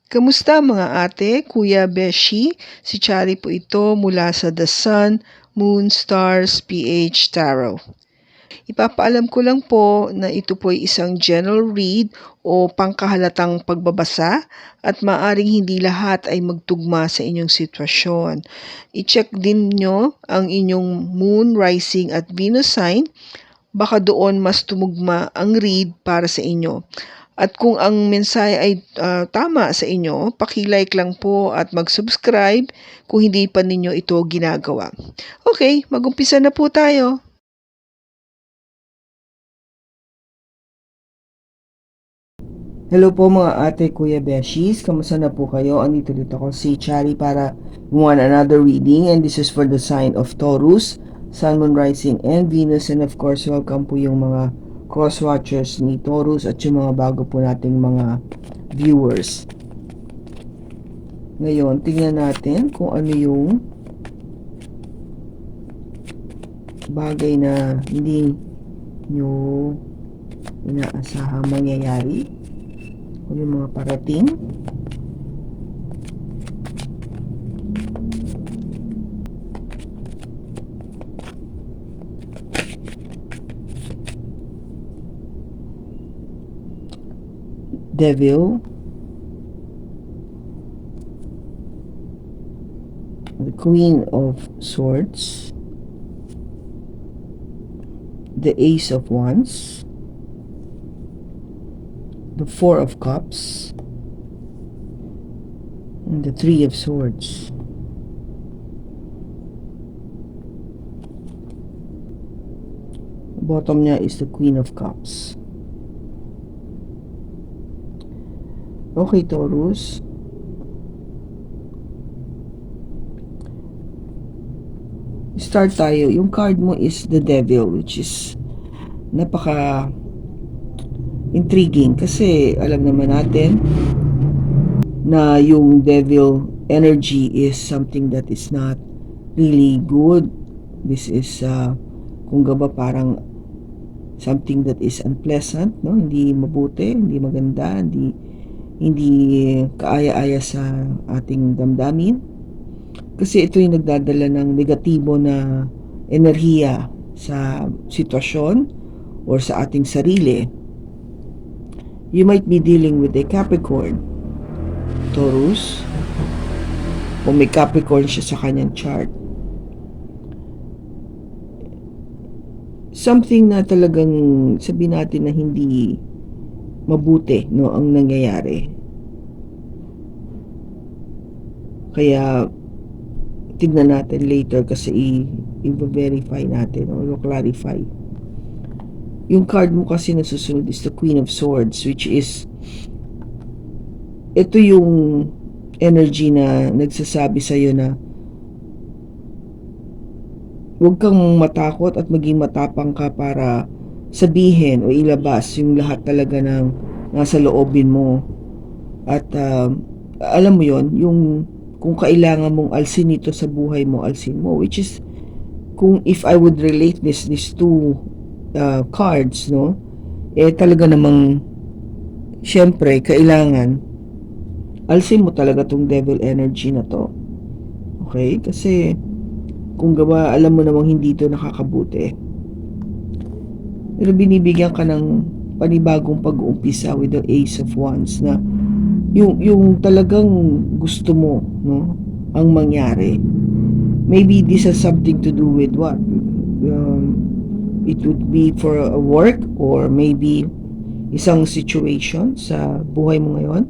Kamusta mga ate, kuya, beshi? Si Chari po ito mula sa The Sun, Moon, Stars, PH Tarot. Ipapaalam ko lang po na ito po ay isang general read o pangkahalatang pagbabasa at maaring hindi lahat ay magtugma sa inyong sitwasyon. I-check din nyo ang inyong Moon, Rising at Venus sign. Baka doon mas tumugma ang read para sa inyo. At kung ang mensahe ay tama sa inyo, paki-like lang po at mag-subscribe kung hindi pa ninyo ito ginagawa. Okay, mag-umpisa na po tayo. Hello po mga ate, kuya, beshies. Kamusta na po kayo? Andito dito ako si Chari para gumawa another reading, and this is for the sign of Taurus, Sun, Moon, Rising, and Venus. And of course, welcome po yung mga cross-watchers ni Taurus at yung mga bago po nating mga viewers. Ngayon, tingnan natin kung ano yung bagay na hindi nyo inaasahang mangyayari. Kung yung mga parating. Devil. The Queen of Swords. The Ace of Wands. The Four of Cups. And the Three of Swords. Bottom niya is the Queen of Cups. Okay, Taurus. Start tayo. Yung card mo is the Devil, which is napaka intriguing kasi alam naman natin na yung devil energy is something that is not really good. This is kung gaba parang something that is unpleasant, no? Hindi mabuti, hindi maganda, hindi kaaya-aya sa ating damdamin. Kasi ito yung nagdadala ng negatibo na enerhiya sa sitwasyon or sa ating sarili. You might be dealing with a Capricorn, Taurus, o may Capricorn siya sa kanyang chart. Something na talagang sabihin natin na hindi mabuti, no, ang nangyayari. Kaya tignan natin later kasi i-verify natin o i-clarify. Yung card mo kasi na susunod is the Queen of Swords, which is ito yung energy na nagsasabi sa'yo na huwag kang matakot at maging matapang ka para sabihin o ilabas yung lahat talaga ng nasa loobin mo. At alam mo yon, yung kung kailangan mong alsin ito sa buhay mo, alsin mo. Which is, kung if I would relate these two cards, no, talaga namang syempre kailangan alsin mo talaga tong devil energy na to. Okay? Kasi kung gawa, alam mo namang hindi ito nakakabuti. Pero binibigyan ka ng panibagong pag-uumpisa with the Ace of Wands na yung talagang gusto mo, no, ang mangyari. Maybe this has something to do with what? It would be for a work or maybe isang situation sa buhay mo ngayon,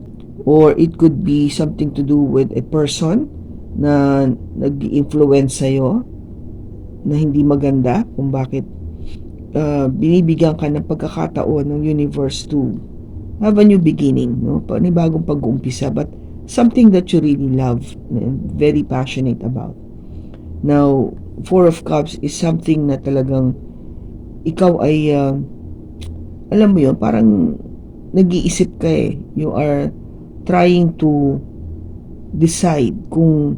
or it could be something to do with a person na nag-influence sa'yo na hindi maganda, kung bakit binibigyan ka ng pagkakataon ng universe to have a new beginning, no? Panibagong pag-uumpisa, but something that you really love and very passionate about. Now, Four of Cups is something na talagang ikaw ay alam mo yun, parang nag-iisip ka eh. You are trying to decide kung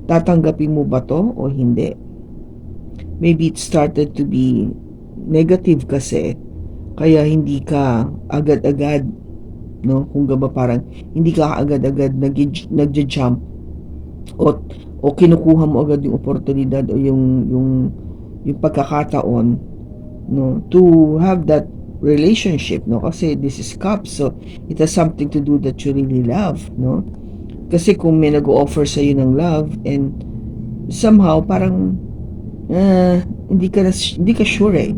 tatanggapin mo ba to o hindi. Maybe it started to be negative kasi, kaya hindi ka agad-agad no? Kung ba parang hindi ka agad-agad nagja-jump o kinukuha mo agad yung oportunidad o yung pagkakataon, no, to have that relationship, no? Kasi this is cups, so it has something to do that you really love, no? Kasi kung may nag-o-offer sa ng love and somehow parang hindi ka sure eh.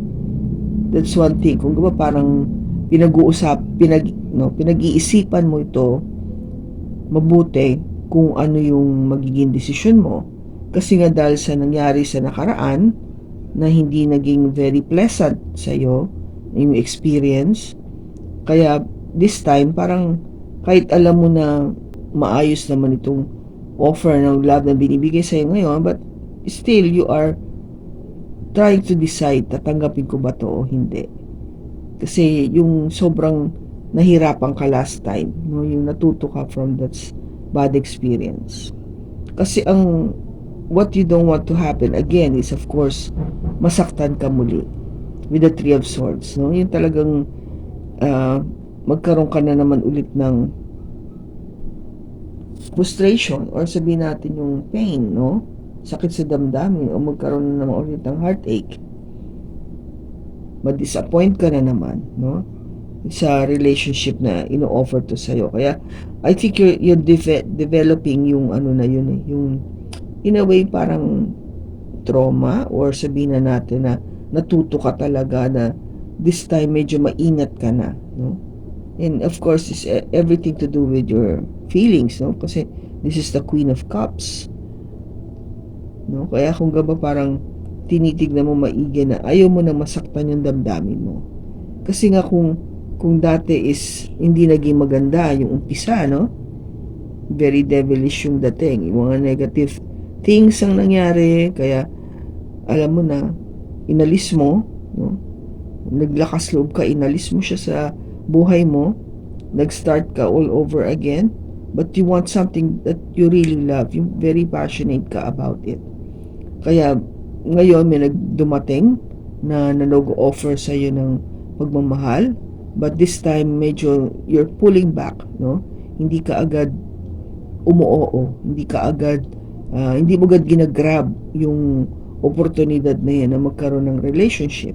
That's one thing. Kung ba parang pinag-iisipan mo ito mabuti kung ano yung magiging desisyon mo. Kasi nga dahil sa nangyari sa nakaraan na hindi naging very pleasant sa iyo yung experience, kaya this time parang kahit alam mo na maayos naman itong offer ng love na binibigay sa iyo ngayon, but still you are trying to decide, tatanggapin ko ba to o hindi. Kasi yung sobrang nahirapan ka last time, no, yung natuto ka from that bad experience. Kasi what you don't want to happen again is of course masaktan ka muli with the Three of Swords, no? Yung talagang magkaroon ka na naman ulit ng frustration or sabihin natin yung pain, no? Sakit sa damdamin o magkaroon na naman ulit ng heartache. Ma-disappoint ka na naman, no? Sa relationship na ino-offer to sa'yo. Kaya I think you're developing yung ano na yun eh, yung in a way parang trauma or sabihin na natin na natuto ka talaga na this time medyo maingat ka na, no? And of course it's everything to do with your feelings, no? Kasi this is the Queen of Cups, no? Kaya kung ba parang tinitignan mo maigi na ayaw mo na masaktan yung damdamin mo. Kasi nga kung dati is hindi naging maganda yung umpisa, no? Very devilish yung dating, yung mga negative things ang nangyari, kaya alam mo na inalis mo, no? Naglakas loob ka, inalis mo siya sa buhay mo, nag-start ka all over again, but you want something that you really love, yung very passionate ka about it. Kaya ngayon may nagdumating na nag-offer sa iyo ng pagmamahal, but this time medyo you're pulling back, no? Hindi ka agad umuoo, hindi mo agad ginagrab yung oportunidad na yan na magkaroon ng relationship,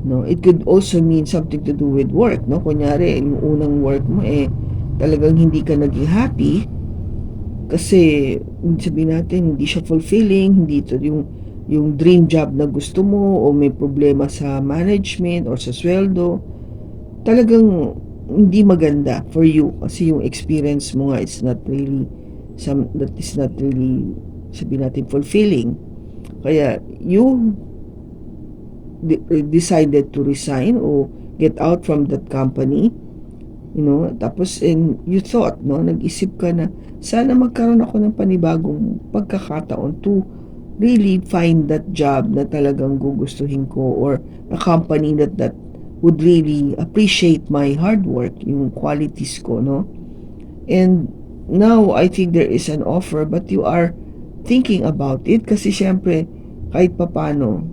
no? It could also mean something to do with work, no? Kunyari yung unang work mo talagang hindi ka naging happy kasi sabihin natin hindi siya fulfilling, hindi ito yung dream job na gusto mo, o may problema sa management or sa sweldo, talagang hindi maganda for you kasi yung experience mo nga is not really sabihin natin fulfilling. Kaya you decided to resign o get out from that company, you know, tapos you thought, no, nag-isip ka na sana magkaroon ako ng panibagong pagkakataon to really find that job na talagang gugustuhin ko, or a company that would really appreciate my hard work, yung qualities ko, no? And now I think there is an offer, but you are thinking about it kasi syempre kahit papano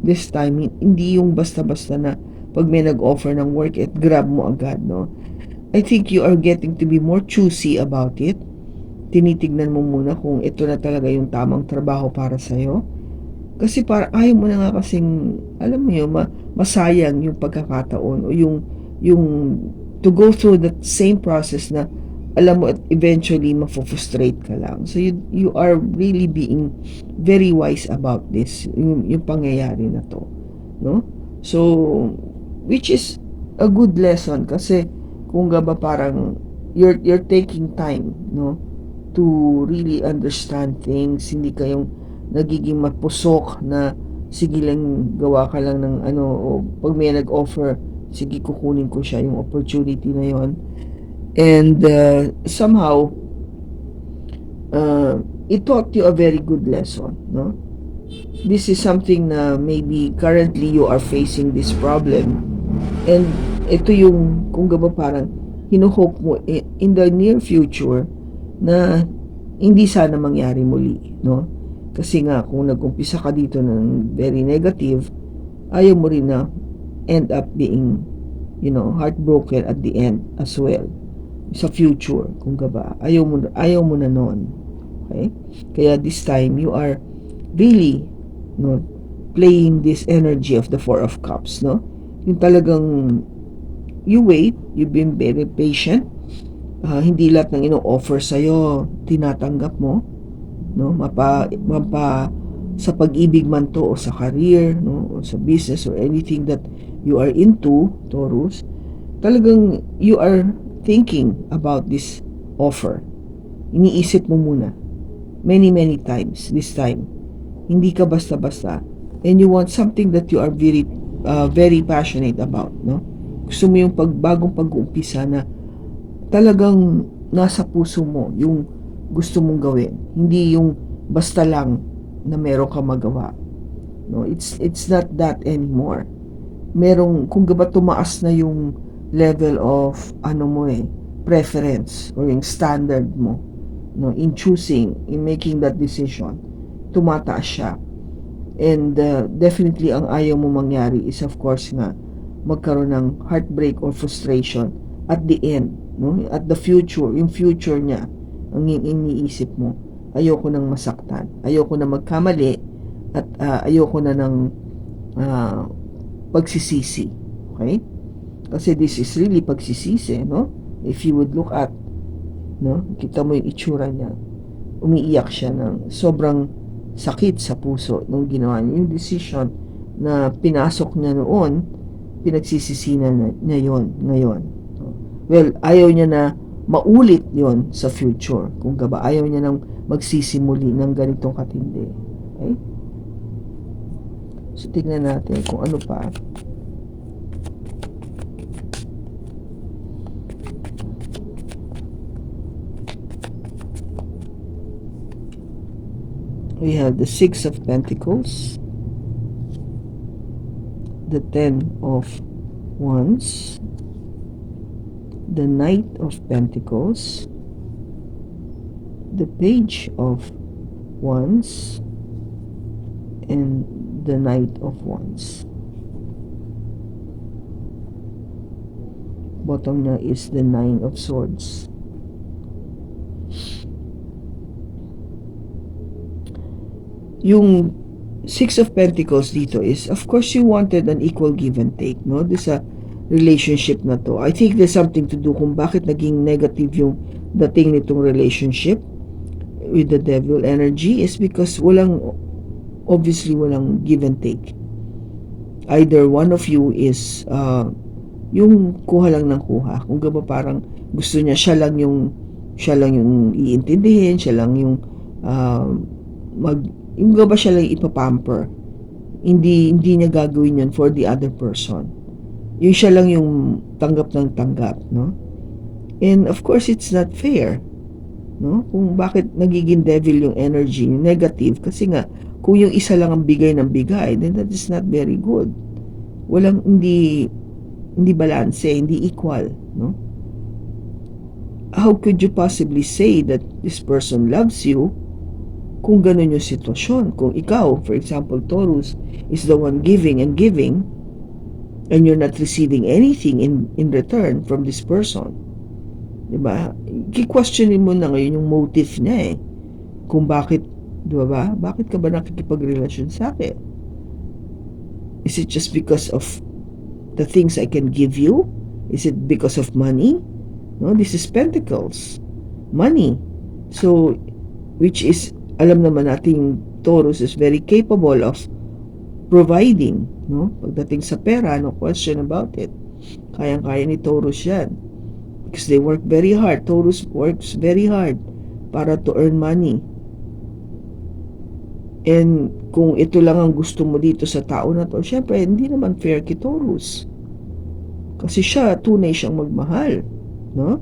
this time hindi yung basta-basta na pag may nag-offer ng work grab mo agad, no? I think you are getting to be more choosy about it. Tinitignan mo muna kung ito na talaga yung tamang trabaho para sa'yo. Kasi para ayaw mo na nga kasing, alam mo yun, masayang yung pagkakataon o yung to go through that same process na alam mo at eventually mafo-frustrate ka lang. So you are really being very wise about this, yung pangyayari na to, no? So which is a good lesson kasi kung ba parang you're taking time, no, to really understand things, hindi kayong nagiging mapusok na sige lang, gawa ka lang ng ano, o pag may nag-offer sige kukunin ko siya, yung opportunity na yon. And somehow it taught you a very good lesson, no? This is something na maybe currently you are facing this problem, and ito yung kung ba parang hinuhope mo in the near future na hindi sana mangyari muli, no? Kasi nga kung nag-umpisa ka dito ng very negative, ayaw mo rin na end up being heartbroken at the end as well. Sa future, kung ba, ayaw mo na noon. Okay? Kaya this time, you are really, playing this energy of the Four of Cups, no? Yung talagang, you wait, you've been very patient, hindi lahat ng ino-offer sa'yo, tinatanggap mo, no? Sa pag-ibig man to, o sa career, no? O sa business, or anything that you are into, Taurus, talagang you are thinking about this offer. Iniisip mo muna. Many times this time. Hindi ka basta-basta. And you want something that you are very passionate about, no? Gusto mo yung bagong pag-uumpisa na talagang nasa puso mo yung gusto mong gawin. Hindi yung basta lang na meron ka magawa. No, it's not that anymore. Kung ba tumaas na yung level of preference or yung standard mo, no, in making that decision, tumataas siya. And definitely ang ayaw mo mangyari is of course nga magkaroon ng heartbreak or frustration at the end, no? At the future, yung future niya ang iniisip mo. Ayoko nang masaktan, ayoko na magkamali, at ayoko na ng pagsisisi. Okay? Kasi this is really pagsisisi, no? If you would look at, no, kita mo yung itsura niya, umiiyak siya ng sobrang sakit sa puso nung ginawa niya. Yung decision na pinasok niya noon, pinagsisisi na niya yon ngayon. Well, ayaw niya na maulit yon sa future. Kung ba, ayaw niya nang magsisimuli ng ganitong katindi. Okay? So, tingnan natin kung ano pa. We have the Six of Pentacles, the Ten of Wands, the Knight of Pentacles, the Page of Wands, and the Knight of Wands. Bottom na is the Nine of Swords. Yung Six of Pentacles dito is, of course, you wanted an equal give and take, no? This relationship na to. I think there's something to do kung bakit naging negative yung dating nitong relationship with the Devil energy is because obviously walang give and take. Either one of you is yung kuha lang ng kuha. Kung ba parang gusto niya siya lang yung iintindihin, siya lang yung yung ba siya lang ipapamper. Hindi niya gagawin yun for the other person. Yung siya lang yung tanggap ng tanggap, no? And of course, it's not fair, no? Kung bakit nagiging devil yung energy, yung negative, kasi nga, kung yung isa lang ang bigay ng bigay, then that is not very good. Hindi balanse, hindi equal, no? How could you possibly say that this person loves you kung ganun yung sitwasyon? Kung ikaw, for example, Taurus, is the one giving and you're not receiving anything in return from this person, diba? Ki-questionin mo na ngayon yung motive niya kung bakit, diba? Bakit ka ba nakikipagrelasyon sa akin? Is it just because of the things I can give you? Is it because of money? No, this is Pentacles, money. So, which is, alam naman natin, Taurus is very capable of providing, no? Pagdating sa pera, no question about it. Kayang-kaya ni Taurus yan. Because they work very hard. Taurus works very hard para to earn money. And kung ito lang ang gusto mo dito sa tao na to, syempre, hindi naman fair kay Taurus. Kasi siya, tunay siyang magmahal, no?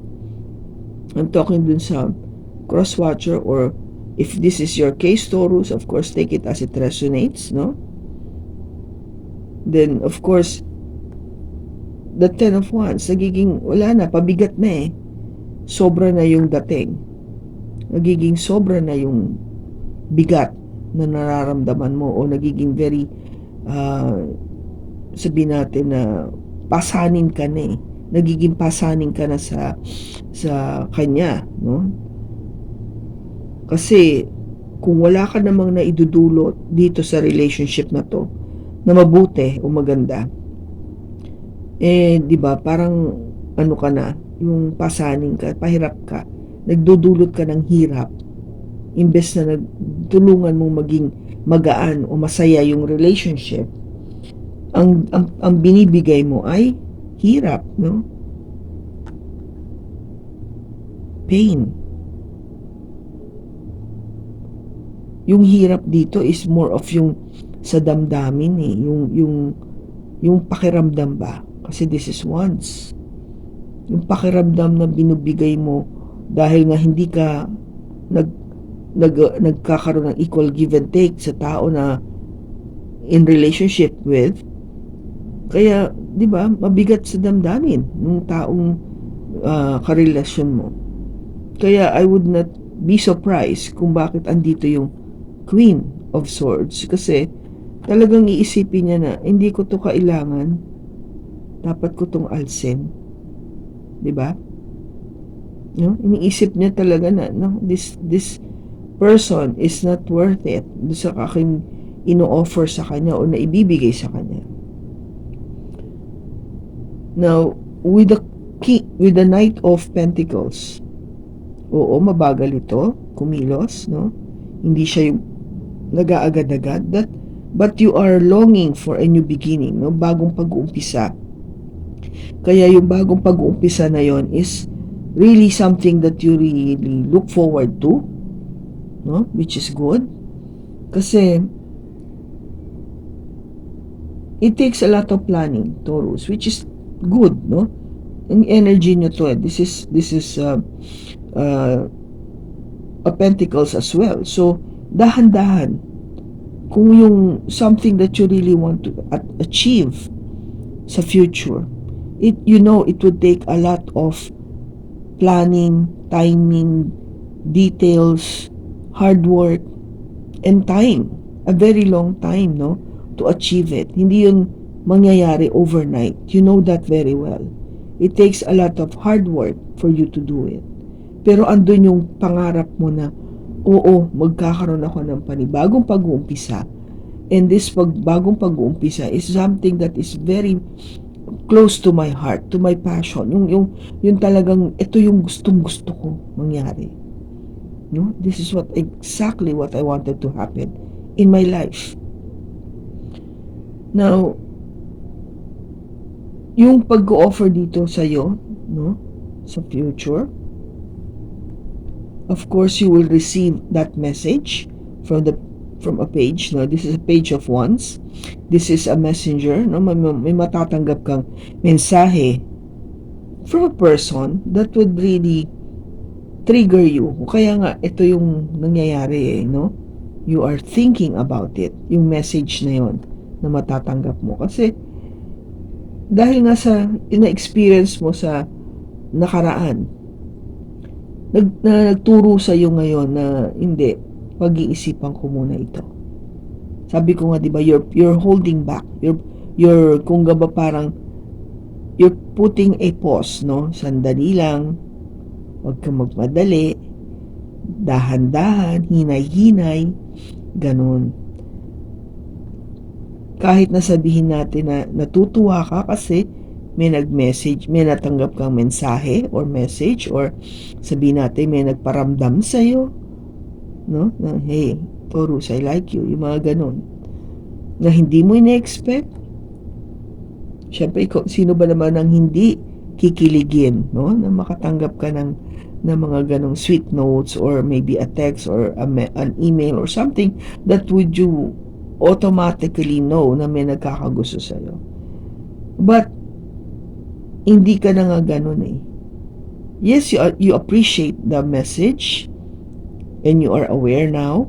I'm talking dun sa cross-watcher, or if this is your case, Taurus, of course, take it as it resonates, no? Then, of course, the Ten of Wands, nagiging, wala na, pabigat na sobra na yung dating. Nagiging sobra na yung bigat na nararamdaman mo, o nagiging very, sabihin natin na pasanin ka na eh. Nagiging pasanin ka na sa kanya, no? Kasi kung wala ka namang naidudulot dito sa relationship na to na mabuti o maganda, eh, di ba, parang ano ka na, yung pasanin ka, pahirap ka, nagdudulot ka ng hirap, imbes na nagtulungan mong maging magaan o masaya yung relationship, ang binibigay mo ay hirap, no? Pain. Yung hirap dito is more of yung sa damdamin eh, yung pakiramdam ba? Kasi this is once. Yung pakiramdam na binibigay mo dahil nga hindi ka nagkakaroon ng equal give and take sa tao na in relationship with, kaya, di ba, mabigat sa damdamin ng taong karelasyon mo. Kaya I would not be surprised kung bakit andito yung Queen of Swords, kasi talagang iisipin niya na hindi ko to kailangan, dapat ko tong alsin, di ba? No? Iniisip niya talaga na no, this person is not worth it do sa aking ino-offer sa kanya o naibibigay sa kanya. Now, with the Knight of Pentacles, oo, mabagal ito, kumilos, no? Hindi siya yung nag-aagad-agad, but you are longing for a new beginning, no? Bagong pag-uumpisa. Kaya yung bagong pag-uumpisa na yon is really something that you really look forward to, no? Which is good. Kasi it takes a lot of planning, Taurus, which is good, no? Ang energy nyo to, this is a Pentacles as well. So, dahan-dahan, kung yung something that you really want to achieve sa future, it would take a lot of planning, timing, details, hard work, and time. A very long time, no? To achieve it. Hindi yun mangyayari overnight. You know that very well. It takes a lot of hard work for you to do it. Pero andun yung pangarap mo na, oo, magkakaroon ako ng panibagong pag-uumpisa. And this bagong pag-uumpisa is something that is very close to my heart, to my passion. Yung talagang, ito yung gustong-gusto ko mangyari. No? This is exactly what I wanted to happen in my life. Now, yung pag-offer dito sa'yo, no, sa future, of course, you will receive that message from a page, no? This is a page of wands. This is a messenger, no? May matatanggap kang mensahe from a person that would really trigger you. Kaya nga, ito yung nangyayari eh, no? You are thinking about it, yung message na yon na matatanggap mo. Kasi, dahil nga sa ina-experience mo sa nakaraan, nagturo sa iyo ngayon na hindi, pag-iisipan ko muna ito. Sabi ko nga, di ba, you're holding back. You're kung ba parang you're putting a pause, no? Sandali lang, huwag kang magmadali, dahan-dahan, hinay-hinay, ganun. Kahit na sabihin natin na natutuwa ka kasi may nag-message, may natanggap kang mensahe or message, or sabihin natin may nagparamdam sa'yo, no? Na, hey, Taurus, I like you. Yung mga ganun. Na hindi mo ina-expect. Siyempre, sino ba naman ang hindi kikiligin, no? Na makatanggap ka ng mga ganong sweet notes, or maybe a text or an email or something that would you automatically know na may nagkakagusto sa'yo. But, hindi ka na nga ganun eh. Yes, you appreciate the message and you are aware now,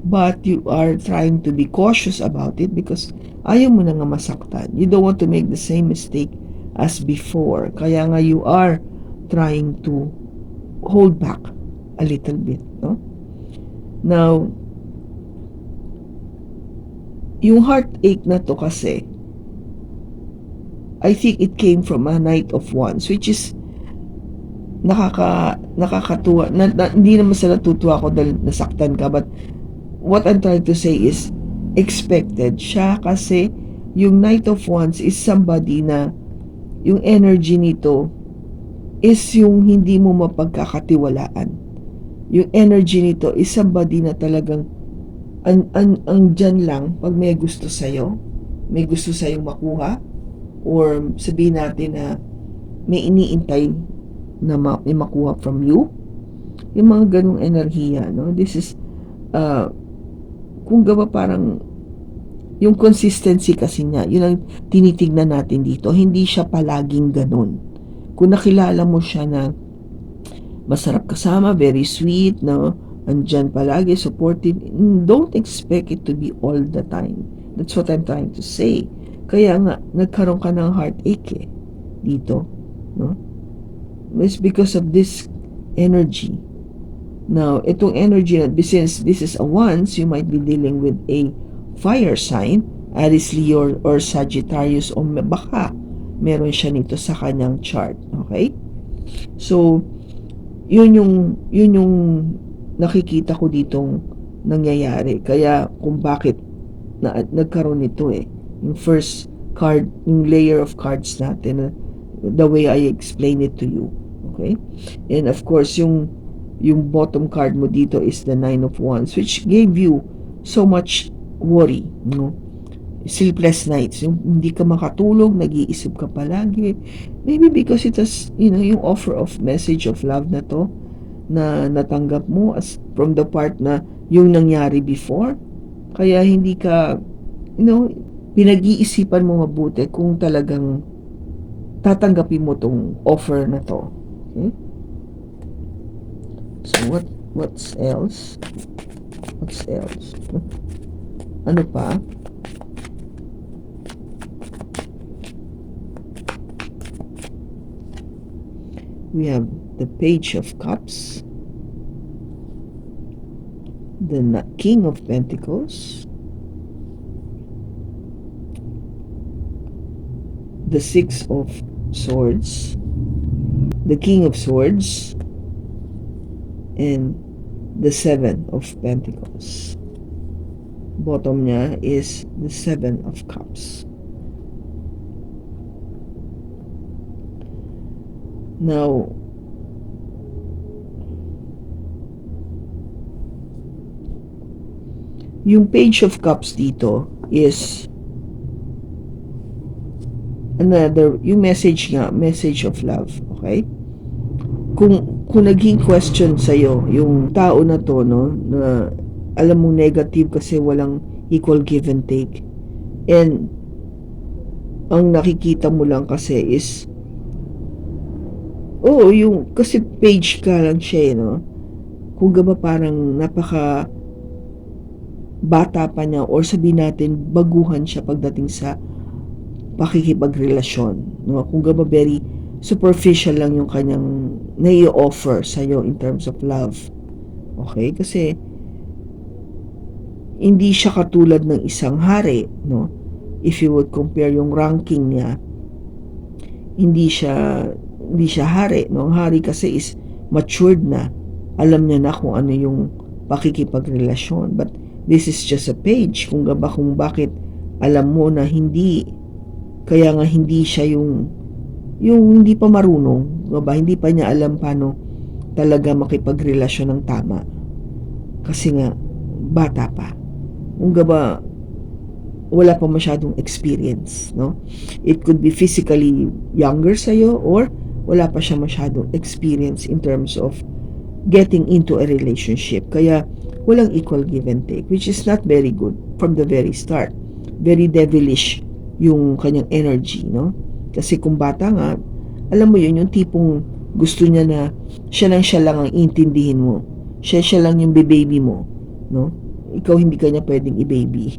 but you are trying to be cautious about it because ayaw mo na nga masaktan. You don't want to make the same mistake as before. Kaya nga you are trying to hold back a little bit, no? Now, yung heartache na to kasi, I think it came from a Knight of Wands, which is nakakatuwa. Hindi naman sa natutuwa ko dahil nasaktan ka, but what I'm trying to say is expected siya kasi yung Knight of Wands is somebody na yung energy nito is yung hindi mo mapagkakatiwalaan. Yung energy nito is somebody na talagang ang dyan lang pag may gusto sa'yo, may gusto sa'yong makuha, or sabihin natin na may iniintay na may makuha from you. Yung mga ganong enerhiya, no? This is, kung gawa parang, yung consistency kasi niya, yun ang tinitignan natin dito. Hindi siya palaging ganun. Kung nakilala mo siya na masarap kasama, very sweet, no? Andyan palagi, supportive, don't expect it to be all the time. That's what I'm trying to say. Kaya nga, nagkaroon ka ng heartache dito, no? It's because of this energy. Now, itong energy, since this is a Wands, you might be dealing with a fire sign, Aries, Leo, or Sagittarius, o baka meron siya nito sa kanyang chart. Okay? So, yun yung nakikita ko ditong nangyayari. Kaya kung bakit nagkaroon nito yung first card, yung layer of cards natin, the way I explain it to you. Okay? And of course, yung bottom card mo dito is the Nine of Wands, which gave you so much worry, no? Sleepless nights, yung hindi ka makatulog, nag-iisip ka palagi. Maybe because it has, yung offer of message of love na to, na natanggap mo as from the part na yung nangyari before. Kaya hindi ka, pinag-iisipan mo mabuti kung talagang tatanggapin mo tong offer na to. Okay? So, what's else? What's else? Ano pa? We have the Page of Cups, the King of Pentacles, the Six of Swords, the King of Swords, and the Seven of Pentacles. Bottom niya is the Seven of Cups. Now, yung Page of Cups dito is yung message nga, message of love. Okay? Kung naging question sa'yo, yung tao na to, no, na alam mo negative kasi walang equal give and take. And ang nakikita mo lang kasi is yung kasi page ka lang siya, no? Kung ba parang napaka bata pa niya, or sabihin natin baguhan siya pagdating sa pakikipagrelasyon, no? Kung ba very superficial lang yung kanyang nai-offer sa'yo in terms of love. Okay? Kasi hindi siya katulad ng isang hari, no? If you would compare yung ranking niya, hindi siya hari, no? Ang hari kasi is matured na. Alam niya na kung ano yung pakikipagrelasyon. But this is just a page. Kung bakit alam mo na hindi, kaya nga hindi siya yung hindi pa marunong, hindi pa niya alam paano talaga makipagrelasyon ng tama. Kasi nga, bata pa. Kung wala pa masyadong experience, no? It could be physically younger sa'yo, or wala pa siya masyadong experience in terms of getting into a relationship. Kaya, walang equal give and take, which is not very good from the very start. Very devilish yung kanyang energy, no? Kasi kung bata nga, alam mo yun, yung tipong gusto niya na siya lang ang intindihin mo. Siya lang yung baby mo, no? Ikaw hindi ka niya pwedeng i-baby.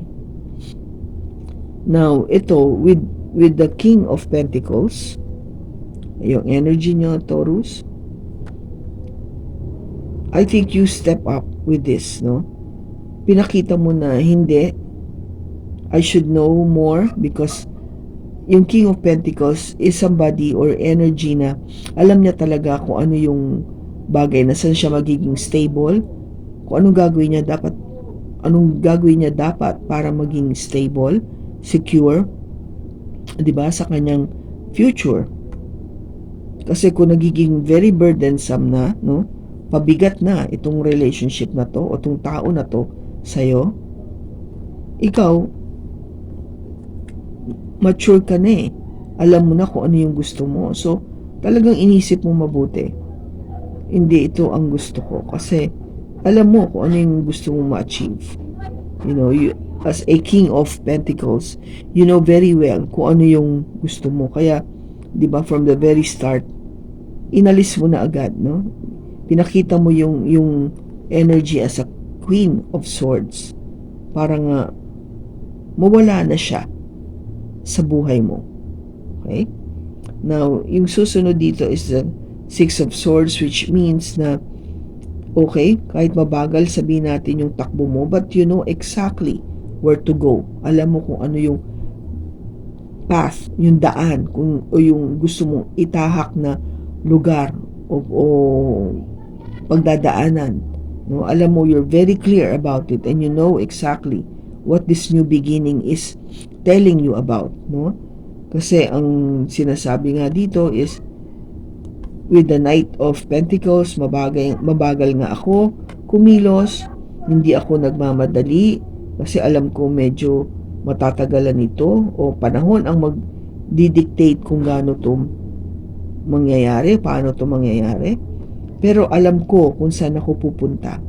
Now, ito, with the King of Pentacles, yung energy niya, Taurus, I think you step up with this, no? Pinakita mo na hindi, I should know more, because yung King of Pentacles is somebody or energy na alam niya talaga kung ano yung bagay na saan siya magiging stable, kung anong gagawin niya dapat para maging stable, secure, 'di ba, sa kanyang future. Kasi kung nagiging very burdensome na, no, pabigat na itong relationship na to o itong tao na to sa'yo, ikaw, mature ka na eh. Alam mo na kung ano yung gusto mo. So, talagang inisip mo mabuti. Hindi ito ang gusto ko. Kasi, alam mo kung ano yung gusto mo ma-achieve. As a King of Pentacles, you know very well kung ano yung gusto mo. Kaya, di ba, from the very start, inalis mo na agad, no? Pinakita mo yung energy as a Queen of Swords. Para nga, mawala na siya sa buhay mo. Okay? Now, yung susunod dito is the Six of Swords, which means na okay, kahit mabagal sabihin natin yung takbo mo, but you know exactly where to go. Alam mo kung ano yung path, yung daan, o yung gusto mong itahak na lugar o pagdadaanan. No? Alam mo, you're very clear about it and you know exactly what this new beginning is telling you about, no? Kasi ang sinasabi nga dito is with the Knight of Pentacles, mabagal nga ako kumilos, hindi ako nagmamadali kasi alam ko medyo matatagalan ito o panahon ang mag-dictate kung gaano to mangyayari, paano to mangyayari. Pero alam ko kung saan ako pupunta.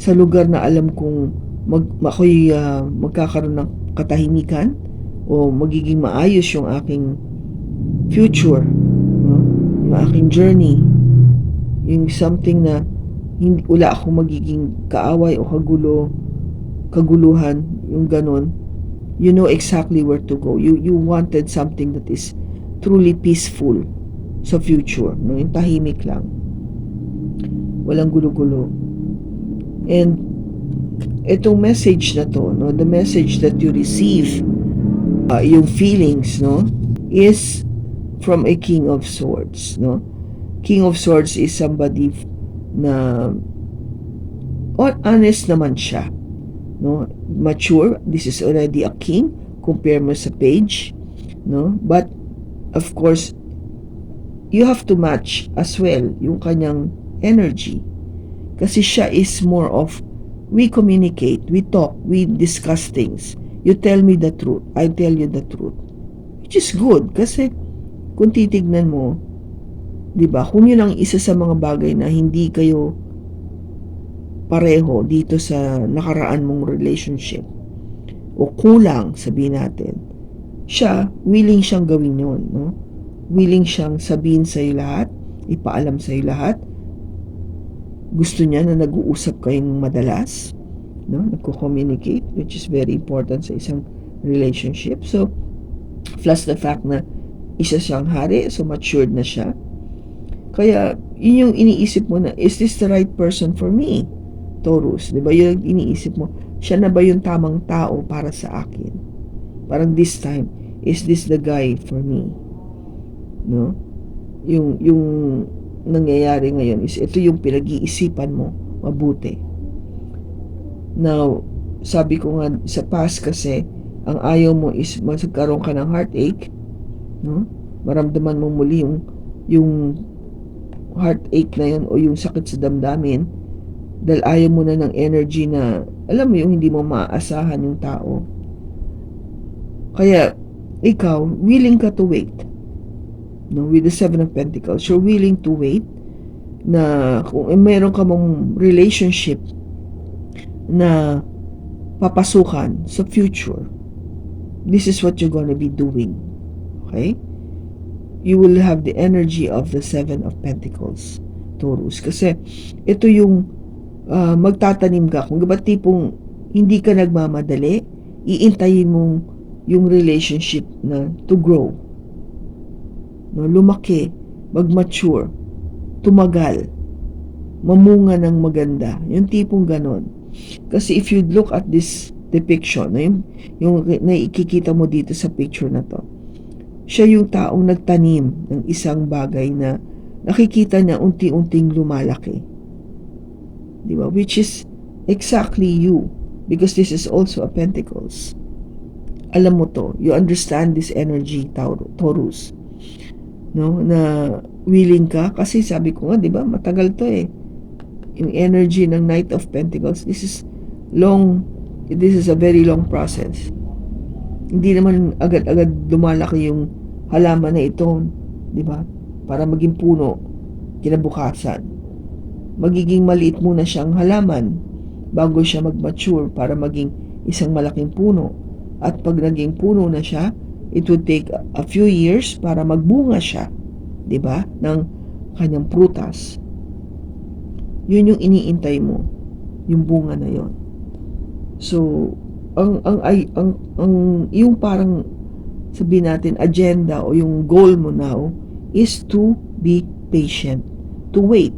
Sa lugar na alam kong ako'y magkakaroon ng katahimikan o magiging maayos yung aking future, no? Yung aking journey, yung something na wala akong magiging kaaway o kaguluhan, yung ganon. You know exactly where to go. You wanted something that is truly peaceful sa future, no? Yung tahimik lang, walang gulo-gulo. And itong message na to, no, the message that you receive, yung feelings, no, is from a King of Swords, no. King of Swords is somebody na honest naman siya, no, mature. This is already a king, compare mo sa page, no, but of course you have to match as well yung kanyang energy, kasi siya is more of we communicate, we talk, we discuss things. You tell me the truth, I tell you the truth. Which is good kasi kung titignan mo, 'di ba? Kung yun ang isa sa mga bagay na hindi kayo pareho dito sa nakaraan mong relationship o kulang, sabihin natin, siya, willing siyang gawin yun, no? Willing siyang sabihin sa'yo lahat, ipaalam sa'yo lahat. Gusto niya na nag-uusap kayong madalas, no? Nagko-communicate, which is very important sa isang relationship. So, plus the fact na isa siyang hari, so matured na siya. Kaya, yun yung iniisip mo na, is this the right person for me? Taurus, di ba? Yun yung iniisip mo, siya na ba yung tamang tao para sa akin? Parang this time, is this the guy for me? No? Yung nangyayari ngayon is ito yung pinag-iisipan mo mabuti. Now, sabi ko nga sa past kasi, ang ayaw mo is magkaroon ka ng heartache, no? Maramdaman mo muli yung heartache na yun o yung sakit sa damdamin dahil ayaw mo na ng energy na, alam mo yung hindi mo maaasahan yung tao. Kaya, ikaw, willing ka to wait. No, with the Seven of Pentacles, you're willing to wait na kung meron ka mong relationship na papasukan sa future, this is what you're gonna be doing. Okay? You will have the energy of the Seven of Pentacles, Taurus. Kasi ito yung magtatanim ka. Kung ba tipong hindi ka nagmamadali, iintayin mong yung relationship na to grow, no, lumaki, mag-mature, tumagal, mamunga ng maganda. Yung tipong ganon. Kasi if you look at this depiction, no, yung nakikita mo dito sa picture na to, siya yung taong nagtanim ng isang bagay na nakikita niya unti-unting lumalaki. Di ba? Which is exactly you. Because this is also a Pentacles. Alam mo to. You understand this energy, Taurus. No? Na willing ka. Kasi sabi ko nga, di ba? Matagal to eh. Yung energy ng Knight of Pentacles, this is a very long process. Hindi naman agad-agad lumalaki yung halaman na ito, di ba? Para maging puno, kinabukasan. Magiging maliit muna siyang halaman bago siya mag-mature para maging isang malaking puno. At pag naging puno na siya, it would take a few years para magbunga siya, di ba? Ng kanyang prutas. Yun yung iniintay mo, yung bunga na yon. So, yung parang sabihin natin agenda o yung goal mo now is to be patient, to wait.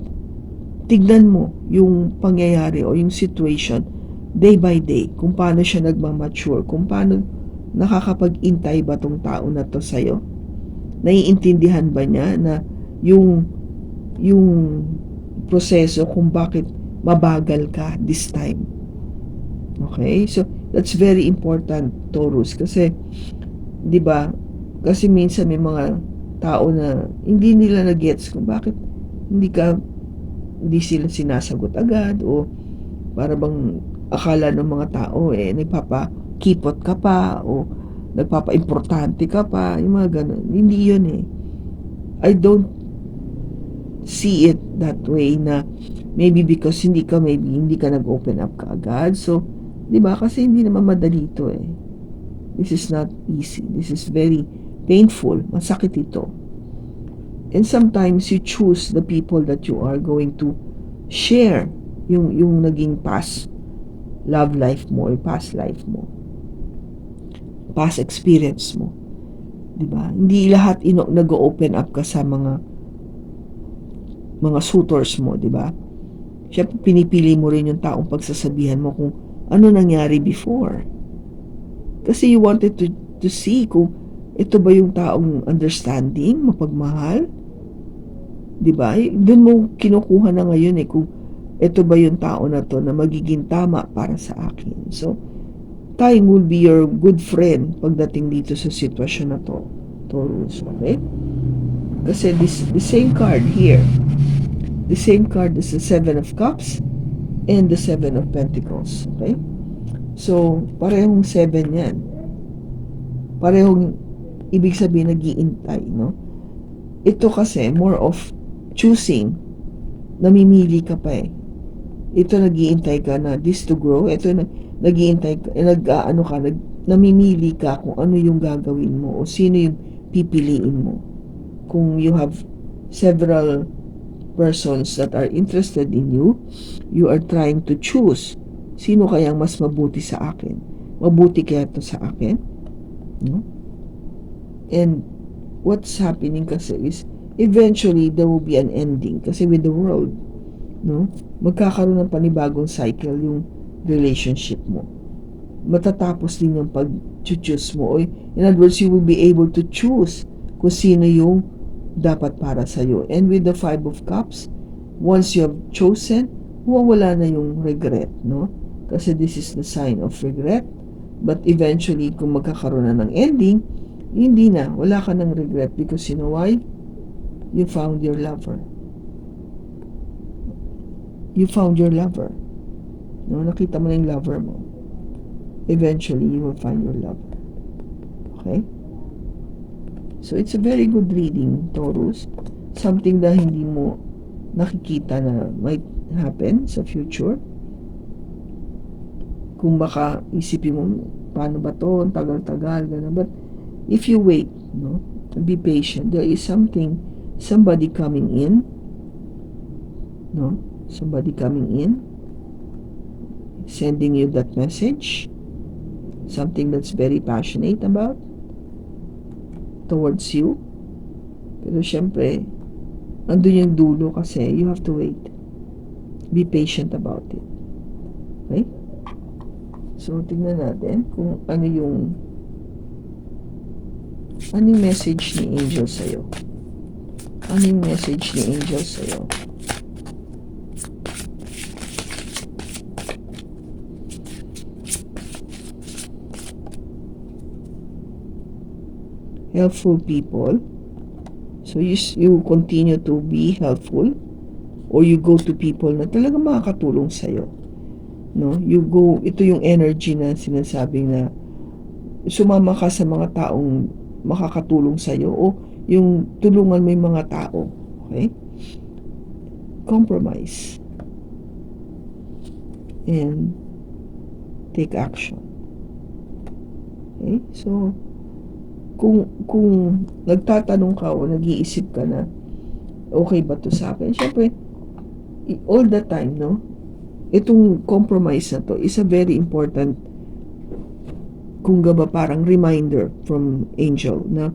Tignan mo yung pangyayari o yung situation day by day, kung paano siya nagmamature, kung paano nakakapag-intay ba tong tao na to sa'yo. Naiintindihan ba niya na yung proseso kung bakit mabagal ka this time. Okay? So, that's very important, Taurus. Kasi, di ba, kasi minsan may mga tao na hindi nila na-gets kung bakit hindi sila sinasagot agad o para bang akala ng mga tao nagpapakipot ka pa o nagpapa-importante ka pa, yung mga ganun. Hindi yun eh. I don't see it that way na maybe because hindi ka nag-open up ka agad. So, di ba? Kasi hindi naman madali ito eh. This is not easy. This is very painful. Masakit ito. And sometimes you choose the people that you are going to share yung naging past love life mo or past life mo. Past experience mo. Diba? Hindi lahat nag-open up ka sa mga suitors mo, diba? Siyempre, pinipili mo rin yung taong pagsasabihan mo kung ano nangyari before. Kasi you wanted to see kung ito ba yung taong understanding, mapagmahal? Diba? Doon mo kinukuha na ngayon kung ito ba yung tao na to na magiging tama para sa akin. So, time will be your good friend pagdating dito sa sitwasyon na to, Taurus. Okay? Kasi the same card here, the same card is the Seven of Cups and the Seven of Pentacles. Okay? So, parehong 7 yan. Parehong ibig sabihin nag-iintay, no? Ito kasi more of choosing, namimili ka pa eh. Ito nag-iintay ka na this to grow. Ito nag-iintay ka, namimili ka kung ano yung gagawin mo o sino yung pipiliin mo. Kung you have several persons that are interested in you, you are trying to choose sino kayang mas mabuti sa akin. Mabuti kaya ito sa akin? No? And what's happening kasi is eventually there will be an ending kasi with the world, no? Magkakaroon ng panibagong cycle yung relationship mo. Matatapos din yung pag-choose mo. In other words, you will be able to choose kung sino yung dapat para sa'yo. And with the Five of Cups, once you have chosen, wala na yung regret, no? Kasi this is the sign of regret. But eventually, kung magkakaroon na ng ending, hindi na. Wala ka ng regret because you know why? You found your lover. You found your lover. No, nakita mo na yung lover mo. Eventually, you will find your lover. Okay? So, it's a very good reading, Taurus. Something na hindi mo nakikita na might happen sa future. Kung baka isipin mo, paano ba to? Tagal-tagal, gano'n. But, if you wait, no, be patient. There is somebody coming in, no, somebody coming in, sending you that message, something that's very passionate about, towards you. Pero syempre, andun yung dulo kasi you have to wait. Be patient about it. Okay? So, tingnan natin kung ano yung Ano yung message ni Angel sa'yo? Ano yung message ni Angel sa'yo? Helpful people. So you continue to be helpful, or you go to people na talagang makakatulong sa'yo. No? You go, ito yung energy na sinasabing na sumama ka sa mga taong makakatulong sa'yo, o yung tulungan mo yung mga tao. Okay? Compromise. And take action. Okay? So, kung nagtatanong ka o nag-iisip ka na, okay ba to sa akin? Siyempre, all the time, no? Itong compromise na to is a very important, kung ba parang reminder from Angel na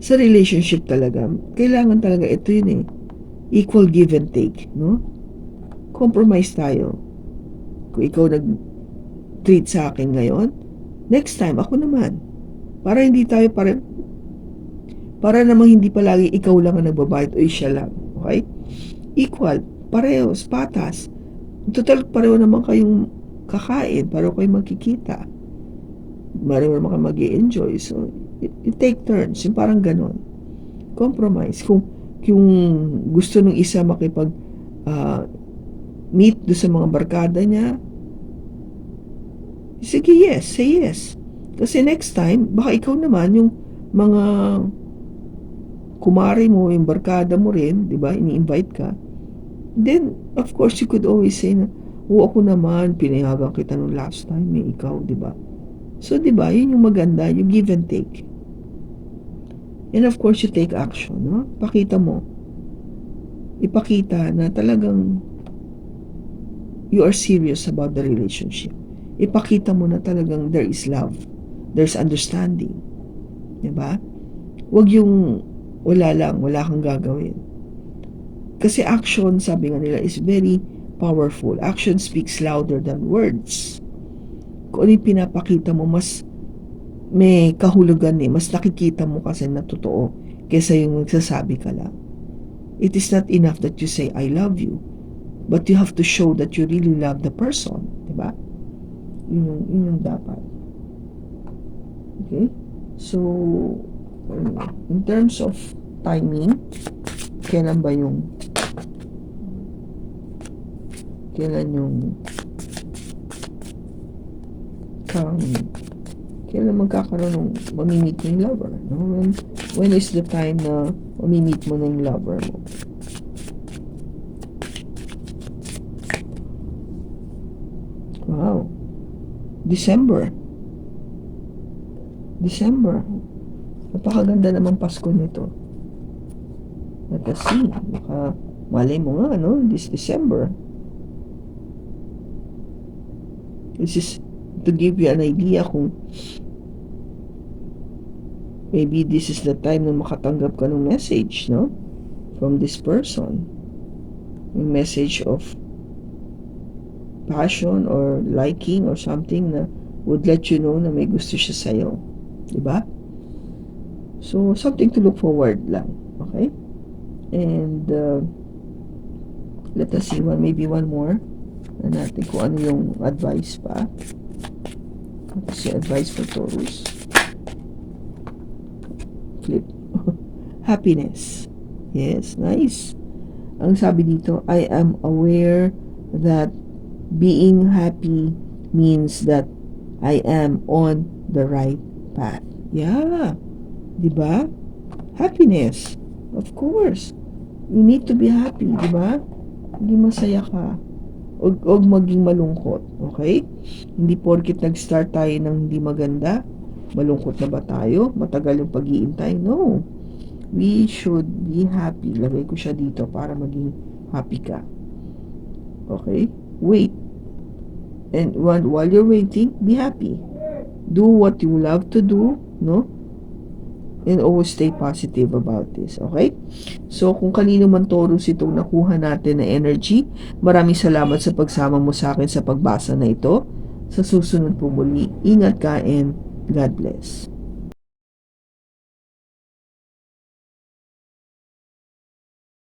sa relationship talaga, kailangan talaga ito yun eh. Equal give and take, no? Compromise tayo. Kung ikaw nag-treat sa akin ngayon, next time, ako naman. Para hindi tayo para namang hindi palagi ikaw lang ang nagbabayad o siya lang. Okay? Equal. Parehos. Patas. Total, pareho naman kayong kakain. Pareho kayong magkikita. Pareho naman kayong mag-i-enjoy. So, you take turns. Yung parang ganon. Compromise. Kung gusto ng isa makipag meet do sa mga barkada niya, sige, yes. Say yes. Kasi next time, baka ikaw naman, yung mga kumari mo, yung barkada mo rin, di ba, ini-invite ka, then, of course, you could always say na, ako naman, pinayagan kita nung last time, ikaw, di ba? So, di ba, yun yung maganda, you give and take. And of course, you take action, no? Pakita mo. Ipakita na talagang you are serious about the relationship. Ipakita mo na talagang there is love. There's understanding. Diba? Huwag yung wala kang gagawin. Kasi action, sabi nga nila, is very powerful. Action speaks louder than words. Kung ano yung pinapakita mo, mas may kahulugan eh. Mas nakikita mo kasi na totoo kaysa yung nagsasabi ka lang. It is not enough that you say, I love you. But you have to show that you really love the person. Diba? Yun yung dapat. Okay? So, in terms of timing, kailan magkakaroon ng mamimit mo yung lover? No? When is the time na mamimit mo na yung lover mo? Wow. December. Napakaganda naman Pasko nito. Let us see. Baka malay mo nga, no? This December. This is to give you an idea kung maybe this is the time na makatanggap ka ng message, no? From this person. Yung message of passion or liking or something na would let you know na may gusto siya sa'yo. Diba? So, something to look forward lang. Okay? And let us see maybe one more na natin kung ano yung advice pa. What is your advice for Taurus? Flip. Happiness. Yes, nice. Ang sabi dito, I am aware that being happy means that I am on the right path. Yeah. Diba? Happiness. Of course. You need to be happy, diba? Hindi masaya ka. Huwag maging malungkot. Okay? Hindi porkit nag-start tayo ng hindi maganda, malungkot na ba tayo? Matagal yung pag-iintay? No. We should be happy. Lagay ko siya dito para maging happy ka. Okay? Wait. And while you're waiting, be happy. Do what you love to do, no? And always stay positive about this, okay? So, kung kanino man Taurus itong nakuha natin na energy, maraming salamat sa pagsama mo sa akin sa pagbasa na ito. Sa susunod po muli, ingat ka and God bless.